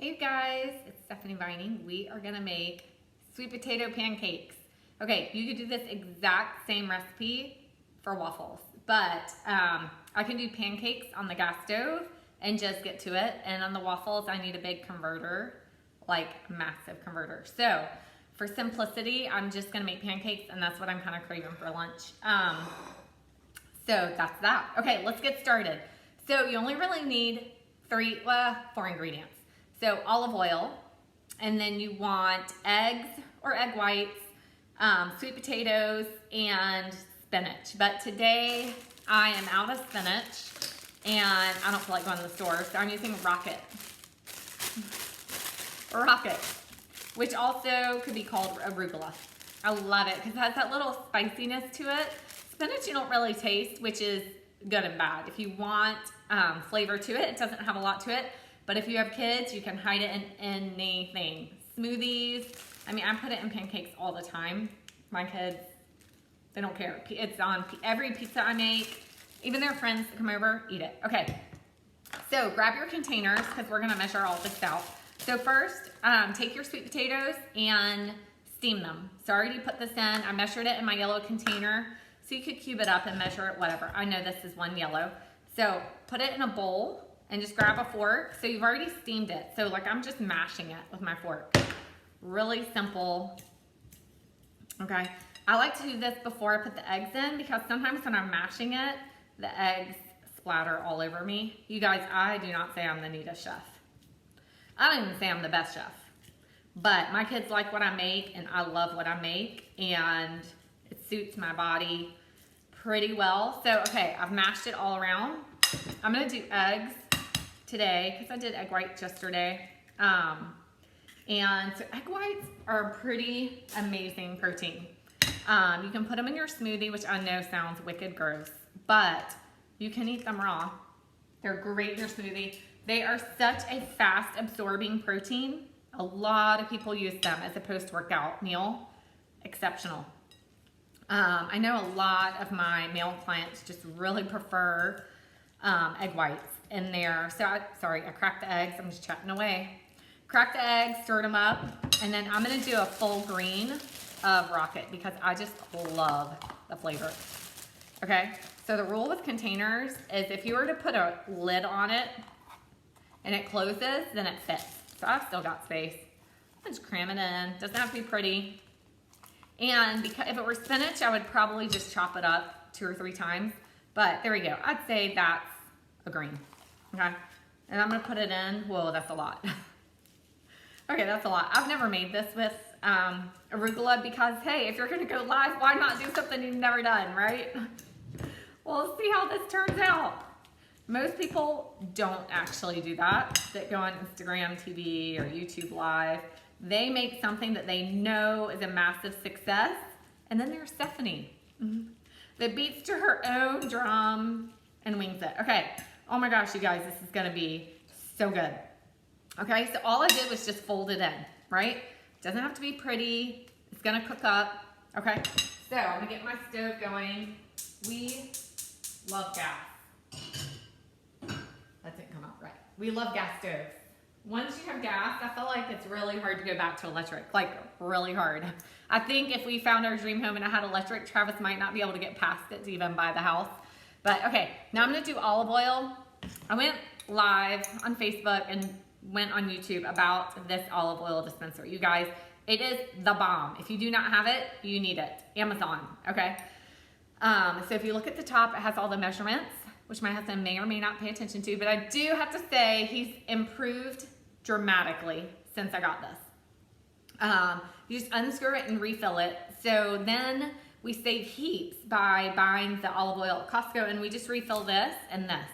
Hey you guys, it's Stephanie Vining. We are gonna make sweet potato pancakes. Okay, you could do this exact same recipe for waffles, but I can do pancakes on the gas stove and just get to it. And on the waffles, I need a big converter, like a massive converter. So for simplicity, I'm just gonna make pancakes, and that's what I'm kind of craving for lunch. So that's that. Okay, let's get started. So you only really need four ingredients. So olive oil, and then you want eggs or egg whites, sweet potatoes, and spinach. But today I am out of spinach and I don't feel like going to the store, so I'm using rocket, which also could be called arugula. I love it because it has that little spiciness to it. Spinach you don't really taste, which is good and bad. If you want flavor to it, it doesn't have a lot to it. But if you have kids, you can hide it in anything. Smoothies. I mean, I put it in pancakes all the time. My kids, they don't care. It's on every pizza I make. Even their friends that come over, eat it. Okay, so grab your containers because we're gonna measure all this out. So first, take your sweet potatoes and steam them. So I already put this in. I measured it in my yellow container. So you could cube it up and measure it, whatever. I know this is one yellow. So put it in a bowl and just grab a fork. So you've already steamed it. So like I'm just mashing it with my fork. Really simple. Okay. I like to do this before I put the eggs in because sometimes when I'm mashing it, the eggs splatter all over me. You guys, I do not say I'm the neatest chef. I don't even say I'm the best chef. But my kids like what I make and I love what I make and it suits my body pretty well. So, okay, I've mashed it all around. I'm gonna do eggs today because I did egg whites yesterday. And so egg whites are a pretty amazing protein. You can put them in your smoothie, which I know sounds wicked gross, but you can eat them raw. They're great in your smoothie. They are such a fast absorbing protein. A lot of people use them as a post-workout meal. Exceptional. I know a lot of my male clients just really prefer egg whites in there. So I cracked the eggs. I'm just chatting away. Crack the eggs, stirred them up, and then I'm gonna do a full green of rocket because I just love the flavor. Okay, so the rule with containers is if you were to put a lid on it and it closes, then it fits. So I've still got space. I just cram it in. Doesn't have to be pretty. And because if it were spinach, I would probably just chop it up 2 or 3 times. But there we go. I'd say that's a green. Okay. And I'm going to put it in. Whoa, that's a lot. Okay, that's a lot. I've never made this with arugula because, hey, if you're going to go live, why not do something you've never done, right? Well, let's see how this turns out. Most people don't actually do that go on Instagram TV or YouTube Live. They make something that they know is a massive success, and then there's Stephanie that beats to her own drum and wings it. Okay, oh my gosh, you guys, this is gonna be so good. Okay, so all I did was just fold it in, right? Doesn't have to be pretty. It's gonna cook up. Okay, so I'm gonna get my stove going. We love gas. That didn't come out right. We love gas stoves. Once you have gas, I feel like it's really hard to go back to electric, like really hard. I think if we found our dream home and I had electric, Travis might not be able to get past it to even buy the house. But okay, now I'm gonna do olive oil. I went live on Facebook and went on YouTube about this olive oil dispenser. You guys, it is the bomb. If you do not have it, you need it. Amazon, okay? So if you look at the top, it has all the measurements, which my husband may or may not pay attention to, but I do have to say he's improved dramatically since I got this. You just unscrew it and refill it. So then we save heaps by buying the olive oil at Costco, and we just refill this and this.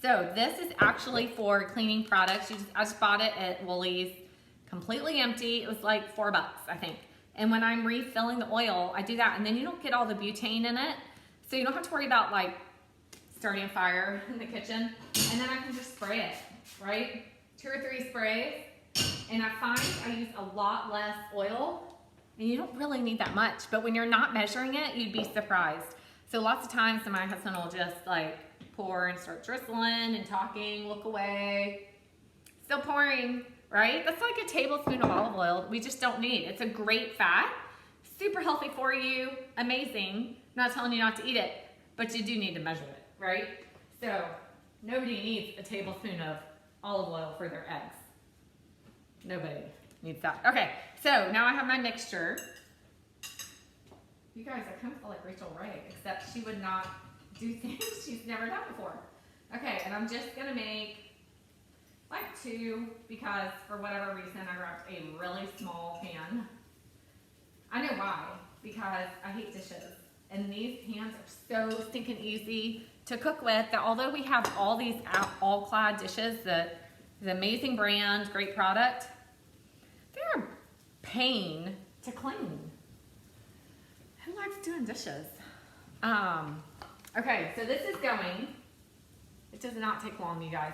So this is actually for cleaning products. I just bought it at Woolies, completely empty. It was like $4, I think. And when I'm refilling the oil, I do that, and then you don't get all the butane in it, so you don't have to worry about like starting a fire in the kitchen. And then I can just spray it, right? 2 or 3 sprays, and I find I use a lot less oil, and you don't really need that much, but when you're not measuring it, you'd be surprised. So lots of times my husband will just like pour and start drizzling and talking, look away, still pouring, right? That's like a tablespoon of olive oil we just don't need. It's a great fat, super healthy for you, amazing. I'm not telling you not to eat it, but you do need to measure it, right? So nobody needs a tablespoon of olive oil for their eggs. Nobody needs that. Okay, so now I have my mixture. You guys, I kind of feel like Rachel Ray, except she would not do things she's never done before. Okay, and I'm just gonna make like 2 because for whatever reason I grabbed a really small pan. I know why, because I hate dishes. And these pans are so stinking easy to cook with that although we have all these All-Clad dishes, the amazing brand, great product, they're a pain to clean. Who likes doing dishes? Okay, so this is going. It does not take long, you guys.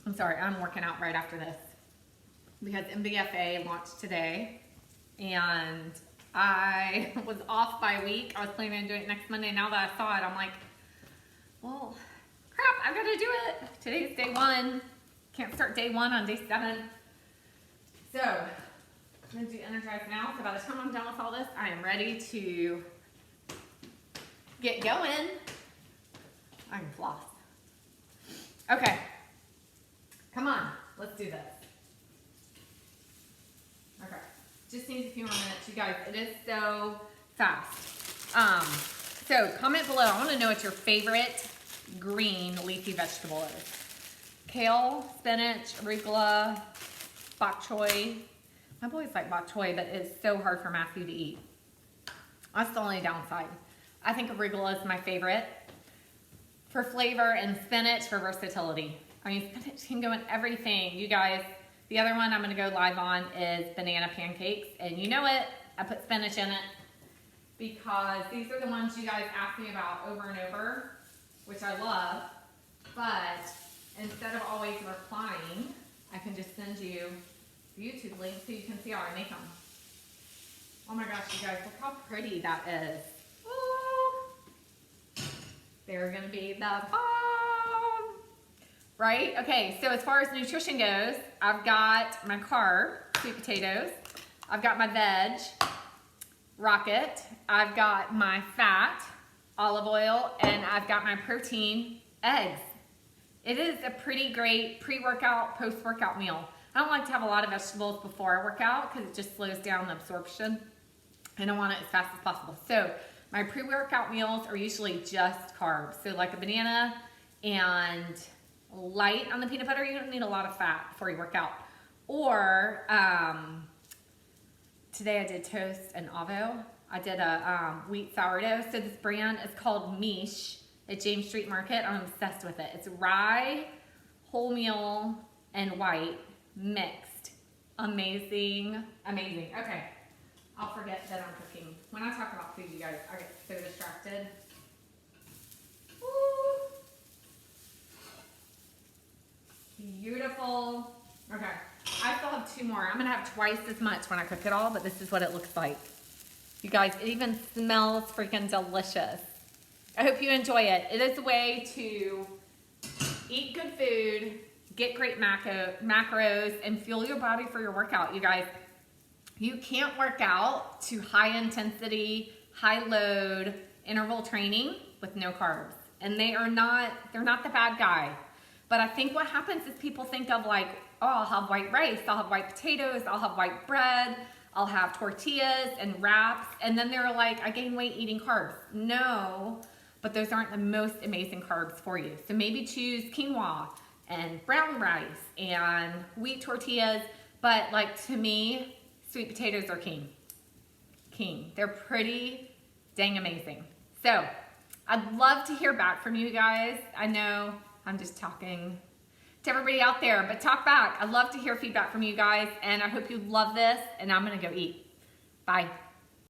I'm sorry, I'm working out right after this because MBFA launched today and I was off by a week. I was planning on doing it next Monday. Now that I saw it, I'm like, well, crap, I've got to do it. Today's day 1. Can't start day 1 on day 7. So, I'm going to do Energize now. So by the time I'm done with all this, I am ready to get going. I can floss. Okay. Come on. Let's do this. Okay. Just needs a few more minutes, you guys. It is so fast. So comment below. I want to know what your favorite green leafy vegetable is. Kale, spinach, arugula, bok choy. My boys like bok choy, but it's so hard for Matthew to eat. That's the only downside. I think arugula is my favorite for flavor and spinach for versatility. I mean, spinach can go in everything. You guys, the other one I'm gonna go live on is banana pancakes. And you know it, I put spinach in it because these are the ones you guys ask me about over and over, which I love. But instead of always replying, I can just send you the YouTube link so you can see how I make them. Oh my gosh, you guys, look how pretty that is. Ooh. They're gonna be the bomb. Right? Okay, so as far as nutrition goes, I've got my carb, sweet potatoes. I've got my veg, rocket. I've got my fat, olive oil, and I've got my protein, eggs. It is a pretty great pre-workout, post-workout meal. I don't like to have a lot of vegetables before I work out because it just slows down the absorption and I want it as fast as possible. So my pre-workout meals are usually just carbs. So like a banana and light on the peanut butter. You don't need a lot of fat before you work out. Or today I did toast and avo. I did a wheat sourdough. So this brand is called Miche at James Street Market. I'm obsessed with it. It's rye, wholemeal, and white mixed. Amazing, amazing. Okay, I'll forget that I'm cooking. When I talk about food, you guys, I get so distracted. Woo. Beautiful. Okay, I still have 2 more. I'm gonna have twice as much when I cook it all, but this is what it looks like. You guys, it even smells freaking delicious. I hope you enjoy it. It is a way to eat good food, get great macros, and fuel your body for your workout. You guys, you can't work out to high intensity, high load interval training with no carbs. And they're not the bad guy. But I think what happens is people think of like, oh, I'll have white rice, I'll have white potatoes, I'll have white bread, I'll have tortillas and wraps. And then they're like, I gain weight eating carbs. No, but those aren't the most amazing carbs for you. So maybe choose quinoa and brown rice and wheat tortillas. But like to me, sweet potatoes are king. They're pretty dang amazing. So I'd love to hear back from you guys. I know I'm just talking to everybody out there, but talk back. I'd love to hear feedback from you guys, and I hope you love this, and I'm gonna go eat. Bye.